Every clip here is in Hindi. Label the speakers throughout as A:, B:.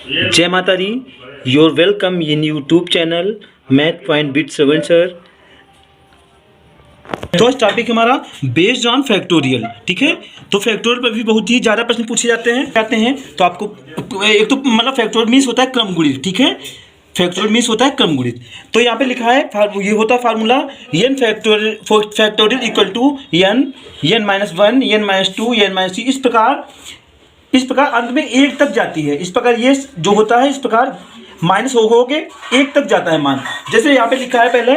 A: जय माता दी। Your welcome in YouTube channel Math Point with Shravan sir. तो आज टॉपिक हमारा बेस्ड ऑन फैक्टोरियल, ठीक है। तो फैक्टोरियल पर भी बहुत ही ज़्यादा प्रश्न पूछे जाते हैं। तो आपको एक तो मतलब फैक्टोरियल मीन्स होता है क्रमगुणित, ठीक है। फैक्टोरियल मीन्स होता है क्रमगुणित। तो यहाँ पे लिखा है ये होता है formula n factorial equal to n minus one, n minus two, n minus three. इस प्रकार अंत में एक तक जाती है। इस प्रकार ये जो होता है इस प्रकार माइनस हो के एक तक जाता है मान। जैसे यहाँ पे लिखा है पहले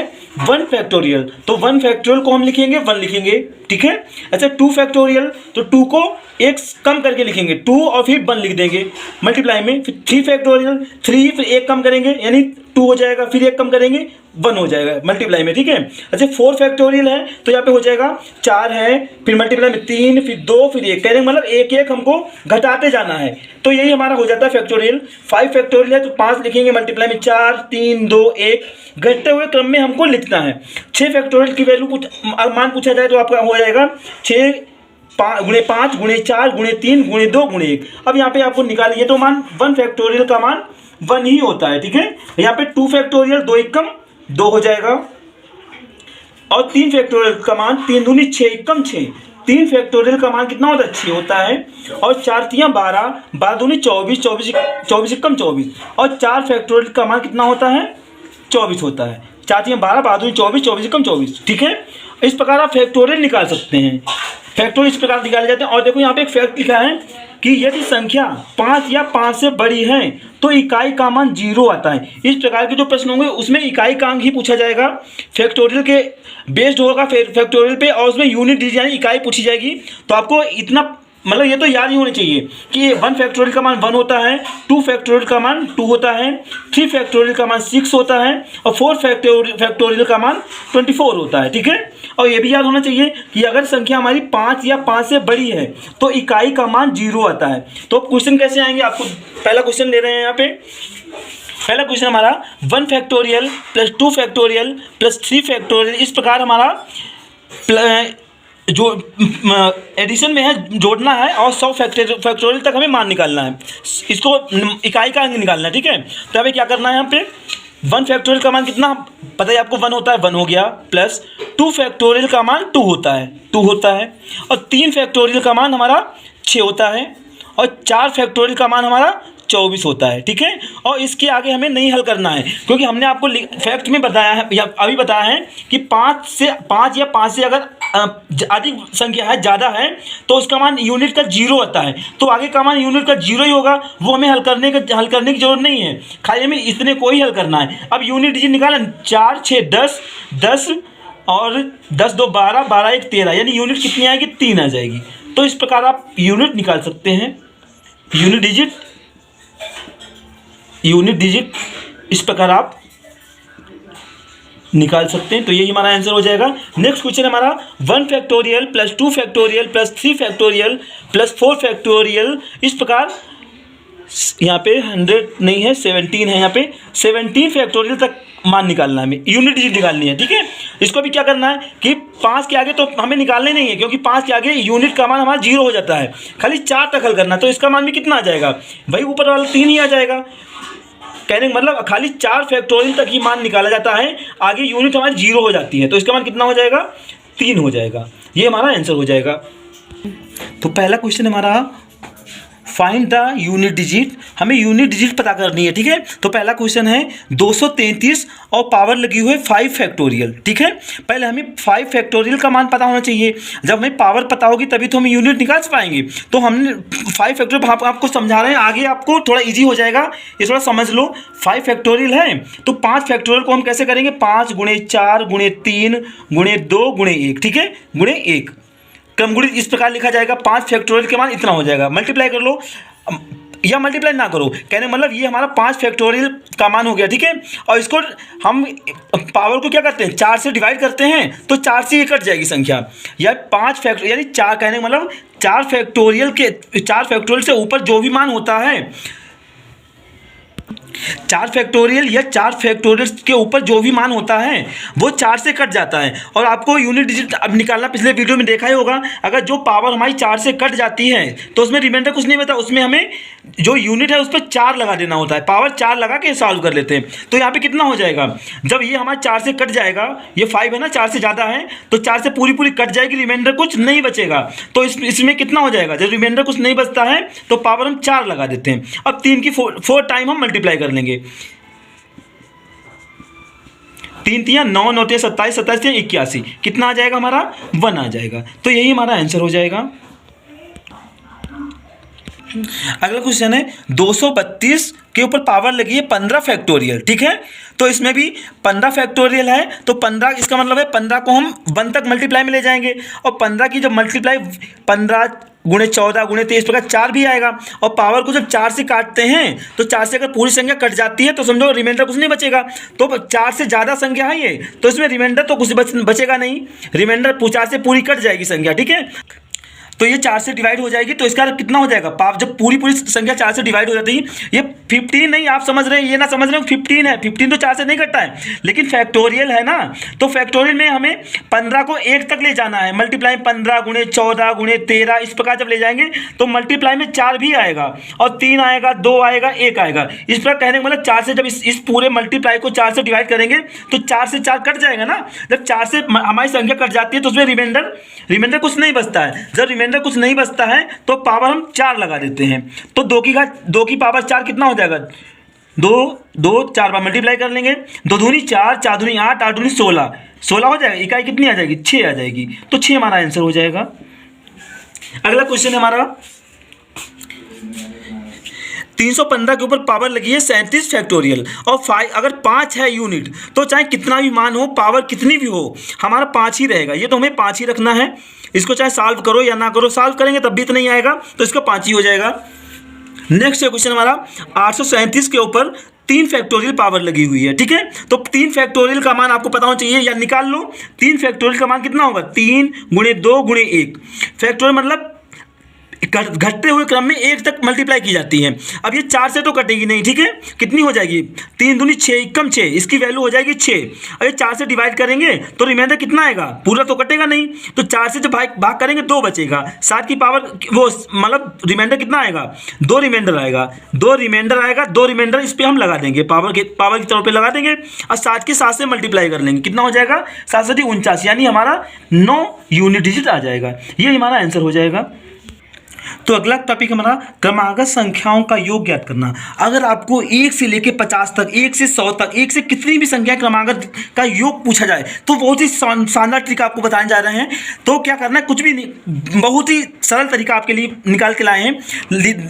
A: वन फैक्टोरियल, तो वन फैक्टोरियल को हम लिखेंगे वन लिखेंगे, ठीक है। अच्छा टू फैक्टोरियल, तो टू को एक कम करके लिखेंगे टू और फिर वन लिख देंगे मल्टीप्लाई में। फिर थ्री फैक्टोरियल, थ्री फिर एक कम करेंगे यानी टू हो जाएगा, फिर एक कम करेंगे वन हो जाएगा मल्टीप्लाई में, ठीक है। अच्छा फोर फैक्टोरियल है तो यहाँ पे हो जाएगा चार है, फिर मल्टीप्लाई में तीन, फिर दो, फिर एक, कहने मतलब एक एक हमको घटाते जाना है। तो यही हमारा हो जाता है फैक्टोरियल। फाइव फैक्टोरियल है तो पाँच लिखेंगे मल्टीप्लाई में चार, तीन, दो, एक, घटते हुए क्रम में हमको लिखना है। छः फैक्टोरियल की वैल्यू मान पूछा जाए तो आपका हो जाएगा छः गुणे पाँच गुणे चार गुणे तीन गुणे दो गुणे एक। अब यहाँ पे आपको निकालिए तो मान वन फैक्टोरियल का मान वन ही होता है, ठीक है। यहाँ पे टू फैक्टोरियल दो एक कम दो हो जाएगा, और तीन फैक्टोरियल का मान तीन दूनी छः एक कम छः। तीन फैक्टोरियल का मान कितना होता है छः होता है, और चार तियाँ बारह, बारह दूनी चौबीस, चौबीस एक कम चौबीस, और चार फैक्टोरियल का मान कितना होता है चौबीस होता है। चार तियाँ बारह, बारह दूनी चौबीस, चौबीस एक कम चौबीस, ठीक है। इस प्रकार आप फैक्टोरियल निकाल सकते हैं। फैक्टोरियल इस प्रकार निकाले जाते हैं। और देखो यहाँ पे एक फैक्ट लिखा है कि यदि संख्या पाँच या पाँच से बड़ी है तो इकाई का मान जीरो आता है। इस प्रकार के जो प्रश्न होंगे उसमें इकाई का अंक ही पूछा जाएगा, फैक्टोरियल के बेस्ड होगा फैक्टोरियल पे, और उसमें यूनिट दी जाएगी, इकाई पूछी जाएगी। तो आपको इतना मतलब ये तो याद ही होनी चाहिए कि वन फैक्टोरियल का मान वन होता है, टू फैक्टोरियल का मान टू होता है, थ्री फैक्टोरियल का मान सिक्स होता है, और फोर फैक्टोरियल का मान 24 होता है, ठीक है। और ये भी याद होना चाहिए कि अगर संख्या हमारी पाँच या पाँच से बड़ी है तो इकाई का मान जीरो आता है। तो क्वेश्चन कैसे आएंगे, आपको पहला क्वेश्चन ले रहे हैं यहाँ पे। पहला क्वेश्चन हमारा one factorial plus two factorial plus three factorial, इस प्रकार हमारा जो एडिशन में है जोड़ना है, और 100 फैक्टोरियल तक हमें मान निकालना है, इसको इकाई का अंक निकालना है, ठीक है। तो अभी क्या करना है यहाँ पे, वन फैक्टोरियल का मान कितना पता है आपको, वन होता है, वन हो गया, प्लस टू फैक्टोरियल का मान टू होता है, और तीन फैक्टोरियल का मान हमारा 6 होता है, और चार फैक्टोरियल का मान हमारा 24 होता है, ठीक है। और इसके आगे हमें नहीं हल करना है, क्योंकि हमने आपको फैक्ट में बताया है या अभी बताया है कि पाँच या पाँच से अगर अधिक संख्या है, ज़्यादा है, तो उसका मान यूनिट का जीरो आता है। तो आगे का मान यूनिट का जीरो ही होगा, वो हमें हल करने की जरूरत नहीं है, खाली हमें इतने को ही हल करना है। अब यूनिट डिजिट निकालें, चार छः दस, 10 और 10 दो 12, 12 एक 13, यानी यूनिट कितनी आएगी, 3 आ जाएगी। तो इस प्रकार आप यूनिट निकाल सकते हैं, यूनिट डिजिट इस प्रकार आप निकाल सकते हैं। तो यही हमारा आंसर हो जाएगा। नेक्स्ट क्वेश्चन हमारा one factorial plus two factorial plus three factorial plus four factorial, इस प्रकार यहाँ पे 100 नहीं है 17 है, यहाँ पे 17 फैक्टोरियल तक मान निकालना है, हमें यूनिट डिजिट निकालनी है, ठीक है। इसको भी क्या करना है कि 5 के आगे तो हमें निकालने नहीं है, क्योंकि 5 के आगे यूनिट का मान हमारा जीरो हो जाता है, खाली 4 तक हल करना है। तो इसका मान भी कितना आ जाएगा भाई, ऊपर वाला 3 ही आ जाएगा। कहने का मतलब खाली 4 फैक्टोरियल तक ही मान निकाला जाता है, आगे यूनिट हमारी जीरो हो जाती है, तो इसका मान कितना हो जाएगा, 3 हो जाएगा। ये हमारा आंसर हो जाएगा। तो पहला क्वेश्चन हमारा फाइंड द यूनिट डिजिट, हमें यूनिट डिजिट पता करनी है, ठीक है। तो पहला क्वेश्चन है 233 और पावर लगी हुई है 5 फैक्टोरियल, ठीक है। पहले हमें 5 फैक्टोरियल का मान पता होना चाहिए, जब हमें पावर पता होगी तभी तो हम यूनिट निकाल पाएंगे। तो हमने 5 फैक्टोरियल आपको समझा रहे हैं, आगे आपको थोड़ा ईजी हो जाएगा, ये थोड़ा समझ लो। 5 फैक्टोरियल है तो 5 फैक्टोरियल को हम कैसे करेंगे, 5 गुणे 4 गुणे 3 गुणे 2 गुणे 1, ठीक है, गुणे 1। क्रमगुणित इस प्रकार लिखा जाएगा, 5 फैक्टोरियल के मान इतना हो जाएगा। मल्टीप्लाई कर लो या मल्टीप्लाई ना करो, कहने मतलब ये हमारा 5 फैक्टोरियल का मान हो गया, ठीक है। और इसको हम पावर को क्या करते हैं, 4 से डिवाइड करते हैं, तो 4 से ये कट जाएगी संख्या, या 5 फैक्टोरियल यानी 4, कहने मतलब 4 फैक्टोरियल से ऊपर जो भी मान होता है 4 फैक्टोरियल या 4 फैक्टोरियल के ऊपर जो भी मान होता है वो 4 से कट जाता है। और आपको यूनिट डिजिट अब निकालना पिछले वीडियो में देखा ही होगा, अगर जो पावर हमारी 4 से कट जाती है तो उसमें रिमाइंडर कुछ नहीं बता, उसमें हमें जो यूनिट है उस पर 4 लगा देना होता है, पावर 4 लगा के सॉल्व कर लेते हैं। तो यहाँ पे कितना हो जाएगा, जब ये हमारा 4 से कट जाएगा, ये 5 है ना, 4 से ज़्यादा है तो 4 से पूरी पूरी कट जाएगी, रिमाइंडर कुछ नहीं बचेगा। तो इसमें कितना हो जाएगा, जब रिमाइंडर कुछ नहीं बचता है तो पावर हम 4 लगा देते हैं। अब 3 की 4 टाइम हम मल्टीप्लाई कर लेंगे, 3 तिया 9, 9 तिया 27, 27 तिया 81, कितना आ जाएगा हमारा 1 आ जाएगा। तो यही हमारा आंसर हो जाएगा। अगला क्वेश्चन है 232 के ऊपर पावर लगी है 15 फैक्टोरियल, ठीक है। तो इसमें भी 15 फैक्टोरियल है, तो 15 इसका मतलब है 15 को हम 1 तक मल्टीप्लाई में ले जाएंगे, और 15 की जब मल्टीप्लाई 15 गुणे 14 गुणे 23 प्रकार 4 भी आएगा। और पावर को जब 4 से काटते हैं तो 4 से अगर पूरी संख्या कट जाती है तो समझो रिमाइंडर कुछ नहीं बचेगा। तो 4 से ज़्यादा संख्या है ये, तो इसमें रिमाइंडर तो कुछ बचेगा नहीं, रिमाइंडर 4 से पूरी कट जाएगी संख्या, ठीक है। तो ये 4 से डिवाइड हो जाएगी, तो इसका कितना हो जाएगा, पावर जब पूरी पूरी संख्या 4 से डिवाइड हो जाती है, ये 15 नहीं, आप समझ रहे हैं, ये ना समझ रहे हो 15 है, 15 तो 4 से नहीं कटता है, लेकिन फैक्टोरियल है ना, तो फैक्टोरियल में हमें 15 को 1 तक ले जाना है, मल्टीप्लाई 15 गुणे 14 गुणे 13 इस प्रकार जब ले जाएंगे तो मल्टीप्लाई में 4 भी आएगा, और 3 आएगा, 2 आएगा, 1 आएगा। इस प्रकार कहने का मतलब 4 से जब इस पूरे मल्टीप्लाई को 4 से डिवाइड करेंगे तो 4 से 4 कट जाएगा ना, जब 4 से हमारी संख्या कट जाती है तो उसमें रिमाइंडर कुछ नहीं बचता है। जब रिमाइंडर कुछ नहीं बचता है तो पावर हम 4 लगा देते हैं, तो 2 की पावर 4 कितना हो जाएगा, 2 4 बार मल्टीप्लाई कर लेंगे, 2 दूनी 4, 4 दूनी 8, 8 दूनी 16, 16 हो जाएगा, इकाई कितनी आ जाएगी 6 आ जाएगी, तो 6 हमारा आंसर हो जाएगा। अगला क्वेश्चन है हमारा 315 के ऊपर पावर लगी है 37 फैक्टोरियल, और 5 अगर 5 है यूनिट तो चाहे कितना भी मान हो, पावर कितनी भी हो, हमारा 5 ही रहेगा। ये तो हमें 5 ही रखना है, इसको चाहे सॉल्व करो या ना करो, सॉल्व करेंगे तब भी इतना ही आएगा, तो इसका 5 ही हो जाएगा। नेक्स्ट क्वेश्चन हमारा 837 के ऊपर 3 फैक्टोरियल पावर लगी हुई है, ठीक है। तो 3 फैक्टोरियल का मान आपको पता होना चाहिए, या निकाल लो। 3 फैक्टोरियल का मान कितना होगा, 3 गुणे 2 गुणे 1, फैक्टोरियल मतलब घटते हुए क्रम में 1 तक मल्टीप्लाई की जाती है। अब ये 4 से तो कटेगी नहीं, ठीक है, कितनी हो जाएगी, 3 दूनी 6, कम 6, इसकी वैल्यू हो जाएगी 6। अब ये 4 से डिवाइड करेंगे तो रिमाइंडर कितना आएगा, पूरा तो कटेगा नहीं, तो 4 से जब भाग करेंगे 2 बचेगा, 7 की पावर वो मतलब रिमाइंडर कितना आएगा, 2 रिमाइंडर आएगा, 2 रिमाइंडर इस पर हम लगा देंगे, पावर की तौर पर लगा देंगे, और 7 के 7 से मल्टीप्लाई कर लेंगे, कितना हो जाएगा 7 7 49, यानी हमारा 9 यूनिट डिजिट आ जाएगा। ये हमारा आंसर हो जाएगा। तो अगला टॉपिक हमारा क्रमागत संख्याओं का योग ज्ञात करना। अगर आपको 1 से लेकर 50 तक, 1 से 100 तक, 1 से कितनी भी संख्या क्रमागत का योग पूछा जाए तो बहुत ही शानदार ट्रिक आपको बताने जा रहे हैं। तो क्या करना है, कुछ भी नहीं, बहुत ही सरल तरीका आपके लिए निकाल के लाए हैं।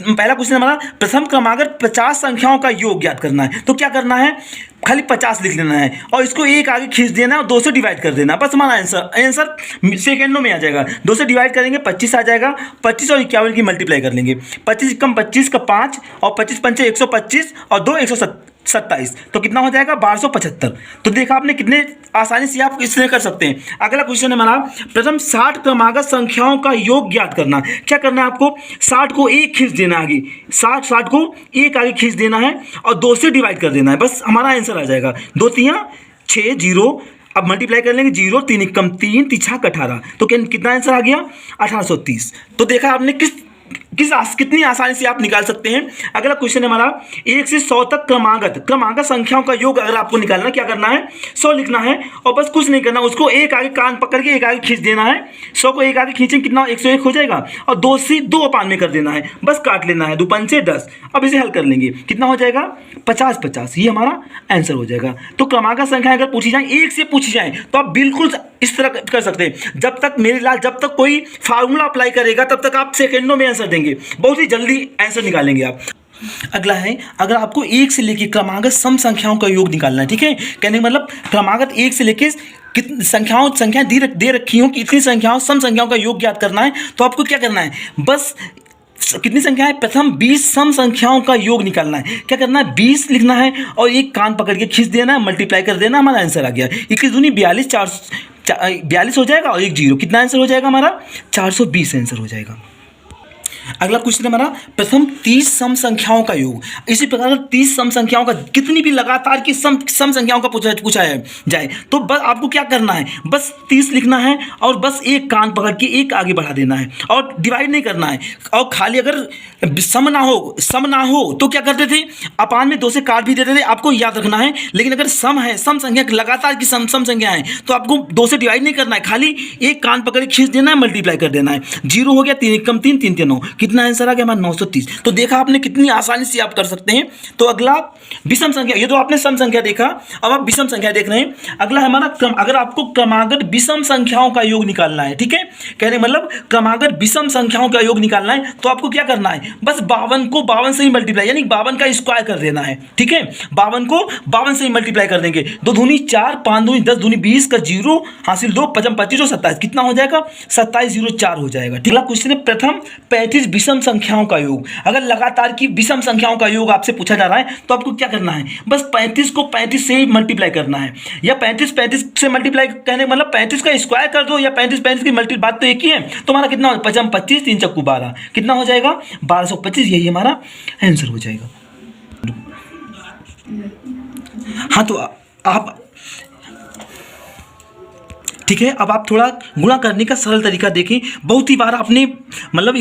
A: पहला क्वेश्चन हमारा प्रथम क्रमागत 50 संख्याओं का योग ज्ञात करना है। तो क्या करना है, खाली 50 लिख लेना है और इसको 1 आगे खींच देना है और 2 से डिवाइड कर देना, बस हमारा आंसर सेकेंडों में आ जाएगा। 2 से डिवाइड करेंगे 25 आ जाएगा, 25 और 51 की मल्टीप्लाई कर लेंगे, 25 कम 25 का 5 और 25 पंचे 125 और 2 127, तो कितना हो जाएगा 1275। तो देखा आपने कितने आसानी से आप इसलिए कर सकते हैं। अगला क्वेश्चन है हमारा प्रथम 60 क्रमागत संख्याओं का योग ज्ञात करना। क्या करना है आपको, 60 को 1 खींच देना आगे, 60 को 1 आगे खींच देना है और 2 से डिवाइड कर देना है, बस हमारा आंसर आ जाएगा। 2 तिया 6 0, अब मल्टीप्लाई कर लेंगे 0 3 कम 3 तिछा 18, तो कितना आंसर आ गया 1830। तो देखा आपने कितनी आसानी से आप निकाल सकते हैं। अगला क्वेश्चन है हमारा 1 से 100 तक क्रमागत संख्याओं का योग अगर आपको निकालना, क्या करना है 100 लिखना है और बस कुछ नहीं करना, उसको 1 आगे कान पकड़ के 1 आगे खींच देना है। 100 को 1 आगे खींचें कितना 101 हो जाएगा और 2 से 2 अपान में कर देना है, बस काट लेना है, 2 पंचे 10। अब इसे हल कर लेंगे, कितना हो जाएगा 50 50, ये हमारा आंसर हो जाएगा। तो क्रमागत संख्या अगर पूछी जाए, 1 से पूछी जाए तो आप बिल्कुल इस तरह कर सकते हैं। जब तक मेरे लाल जब तक कोई फार्मूला अप्लाई करेगा तब तक आप सेकेंडों में आंसर देंगे, बहुत ही जल्दी आंसर निकालेंगे आप। अगला है अगर आपको 1 से लेकर क्रमागत सम संख्याओं का योग निकालना है, ठीक है, कहने का मतलब क्रमागत 1 से लेकर कितनी संख्या दे रखी हो कि इतनी संख्याओं सम संख्याओं का योग ज्ञात करना है, तो आपको क्या करना है, बस कितनी संख्या है, प्रथम 20 सम संख्याओं का योग निकालना है। क्या करना है 20 लिखना है और एक कान पकड़ के खींच देना है, मल्टीप्लाई कर देना, हमारा आंसर आ गया। 21 दूनी 42, 42 हो जाएगा और 1 0, कितना आंसर हो जाएगा हमारा 420 आंसर हो जाएगा। अगला क्वेश्चन है हमारा प्रथम 30 सम संख्याओं का योग। इसी प्रकार 30 सम संख्याओं का कितनी भी लगातार की सम संख्याओं का पूछा जाए तो बस आपको क्या करना है, बस 30 लिखना है और बस एक कान पकड़ के एक आगे बढ़ा देना है और डिवाइड नहीं करना है। और खाली अगर सम ना हो तो क्या करते थे, अपान में 2 से काट भी देते थे, आपको याद रखना है। लेकिन अगर सम है, सम संख्या लगातार की सम संख्या है तो आपको 2 से डिवाइड नहीं करना है, खाली एक कान पकड़ के खींच देना है, मल्टीप्लाई कर देना है। 0 हो गया, 3 1 कम 3 3 3 9, कितना आंसर आ गया हमारा 930। तो देखा आपने कितनी आसानी से आप कर सकते हैं। तो अगला विषम संख्या, ये तो आपने सम संख्या देखा, अब आप विषम संख्या देख रहे हैं। अगला है हमारा क्रम। अगर आपको क्रमागत विषम संख्याओं का योग निकालना है, ठीक है, कहने मतलब क्रमागत विषम संख्याओं का योग निकालना है तो आपको क्या करना है, बस 52 को 52 से ही मल्टीप्लाई, यानी 52 का स्क्वायर कर देना है, ठीक है। 52 को 52 से ही मल्टीप्लाई कर देंगे। 2 दूनी 4, 5 दूनी 10, दूनी 20 का 0 हासिल 2, 5 25 और 27, कितना हो जाएगा 2704 हो जाएगा। अगला क्वेश्चन है प्रथम 35 विषम संख्याओं का योग। अगर लगातार की विषम संख्याओं का योग आपसे पूछा जा रहा है तो आपको क्या करना है, बस 35 को 35 से ही मल्टीप्लाई करना है, या 35 से मल्टीप्लाई कहने मतलब 35 का स्क्वायर कर दो, या 35 की मल्टी, बात तो एक ही है। तो हमारा कितना 5 25 3 चक्कू 12, कितना हो जाएगा 1225, यही हमारा आंसर हो जाएगा। हाँ तो आप ठीक है, अब आप थोड़ा गुणा करने का सरल तरीका देखें। बहुत ही बार आपने मतलब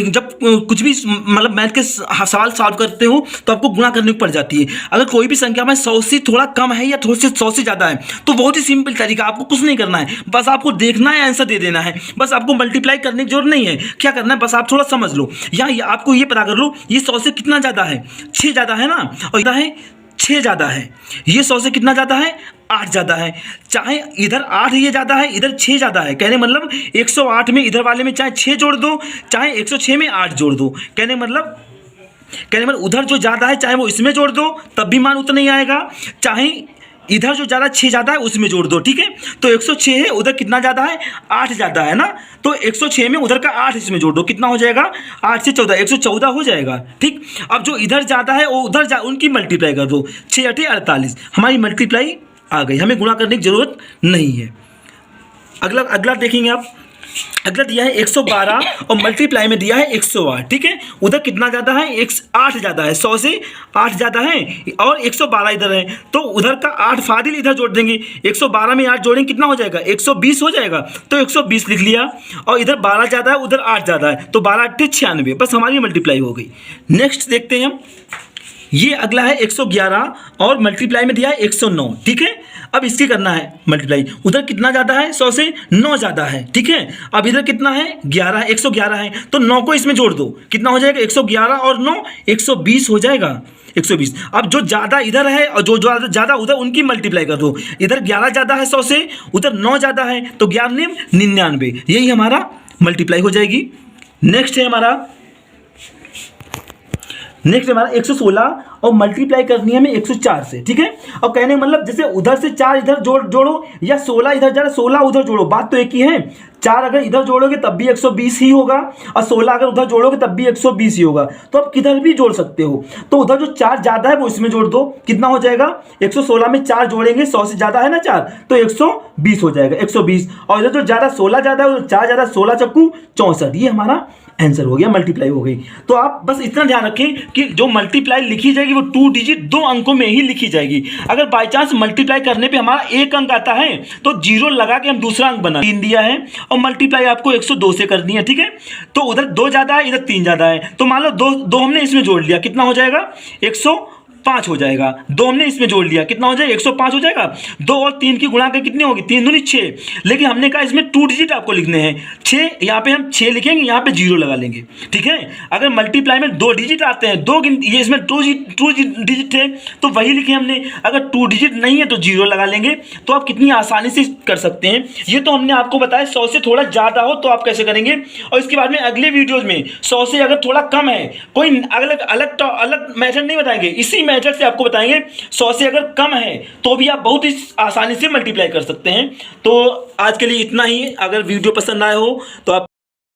A: जब कुछ भी मतलब मैथ के सवाल सॉल्व करते हो तो आपको गुणा करने पड़ जाती है। अगर कोई भी संख्या में 100 से थोड़ा कम है या थोड़े से 100 से ज़्यादा है तो बहुत ही सिंपल तरीका, आपको कुछ नहीं करना है, बस आपको देखना है, आंसर दे देना है, बस आपको मल्टीप्लाई करने की जरूरत नहीं है। क्या करना है, बस आप थोड़ा समझ लो, या आपको ये पता कर लो ये 100 से कितना ज़्यादा है, 6 ज़्यादा है ना, और इधर है 6 ज़्यादा है, ये 100 से कितना ज़्यादा है 8 ज़्यादा है। चाहे इधर 8 ये ज़्यादा है, इधर 6 ज़्यादा है, कहने मतलब 108 में इधर वाले में चाहे 6 जोड़ दो, चाहे 106 में 8 जोड़ दो, कहने मतलब उधर जो ज़्यादा है चाहे वो इसमें जोड़ दो तब भी मान उतना ही आएगा, चाहे इधर जो ज़्यादा 6 ज़्यादा है उसमें जोड़ दो, ठीक है। तो 106 है, उधर कितना ज़्यादा है 8 ज़्यादा है ना, तो 106 में उधर का 8 इसमें जोड़ दो, कितना हो जाएगा 8 से 14 114 हो जाएगा, ठीक। अब जो इधर ज़्यादा है वो उधर उनकी मल्टीप्लाई कर दो, 6 8 48, हमारी मल्टीप्लाई आ गई, हमें गुणा करने की जरूरत नहीं है। अगला देखेंगे आप, अगला दिया है 112 और मल्टीप्लाई में दिया है 108, ठीक है। उधर कितना ज़्यादा है 8 ज़्यादा है, 100 से 8 ज़्यादा है और 112 इधर है, तो उधर का 8 फाजिल इधर जोड़ देंगे, 112 में 8 जोड़ेंगे कितना हो जाएगा 120 हो जाएगा, तो 120 लिख लिया। और इधर 12 ज़्यादा है उधर 8 ज़्यादा है, तो 12 8 96, बस हमारी मल्टीप्लाई हो गई। नेक्स्ट देखते हैं हम, ये अगला है 111 और मल्टीप्लाई में दिया है 109, ठीक है। अब इसकी करना है मल्टीप्लाई, उधर कितना ज़्यादा है 100 से 9 ज़्यादा है, ठीक है। अब इधर कितना है 11 है, 111 है, तो 9 को इसमें जोड़ दो, कितना हो जाएगा 111 और 9 120 हो जाएगा 120। अब जो ज़्यादा इधर है और जो ज़्यादा उधर उनकी मल्टीप्लाई कर दो, इधर 11 ज़्यादा है 100 से, उधर 9 ज़्यादा है, तो 11 99, यही हमारा मल्टीप्लाई हो जाएगी। नेक्स्ट है हमारा 116 और मल्टीप्लाई करनी है हमें 104 से, ठीक है। और कहने मतलब जैसे उधर से 4 इधर जोड़ो या 16 इधर जा रहा 16 उधर जोड़ो, बात तो एक ही है। 4 अगर इधर जोड़ोगे तब भी 120 ही होगा और 16 अगर उधर जोड़ोगे तब भी 120 ही होगा, तो आप किधर भी जोड़ सकते हो। तो उधर जो 4 ज़्यादा है वो इसमें जोड़ दो, कितना हो जाएगा 116 में 4 जोड़ेंगे, 100 से ज़्यादा है ना 4, तो 120 हो जाएगा 120। और इधर जो ज़्यादा 16 ज़्यादा है, 4 ज़्यादा 16 चक्कू 64, ये हमारा आंसर हो गया, मल्टीप्लाई हो गई। तो आप बस इतना ध्यान रखें कि जो मल्टीप्लाई लिखी जाएगी वो 2 डिजिट 2 अंकों में ही लिखी जाएगी। अगर बाई चांस मल्टीप्लाई करने पे हमारा 1 अंक आता है तो 0 लगा के हम दूसरा अंक बना 3 दिया है, और मल्टीप्लाई आपको 102 से करनी है, ठीक है। तो उधर 2 ज़्यादा है इधर 3 ज़्यादा है, तो मान लो 2 हमने इसमें जोड़ लिया, कितना हो जाएगा 105 हो जाएगा। 2 हमने इसमें जोड़ लिया, कितना हो जाएगा 105 हो जाएगा। 2 और 3 की गुणा कर कितनी होगी 3 दूनी 6, लेकिन हमने कहा इसमें 2 डिजिट आपको लिखने हैं, 6 यहाँ पे हम 6 लिखेंगे, यहाँ पे 0 लगा लेंगे, ठीक है। अगर मल्टीप्लाई में 2 डिजिट आते हैं, 2 ये इसमें 2 डिजिट थे तो वही लिखे हमने, अगर 2 डिजिट नहीं है तो 0 लगा लेंगे। तो आप कितनी आसानी से कर सकते हैं। ये तो हमने आपको बताया 100 से थोड़ा ज़्यादा हो तो आप कैसे करेंगे, और इसके बाद में अगले वीडियोज़ में 100 से अगर थोड़ा कम है, कोई अलग मेथड नहीं बताएंगे, इसी मेथड से आपको बताएंगे 100 से अगर कम है तो भी आप बहुत ही आसानी से मल्टीप्लाई कर सकते हैं। तो आज के लिए इतना ही। अगर वीडियो पसंद आया हो तो आप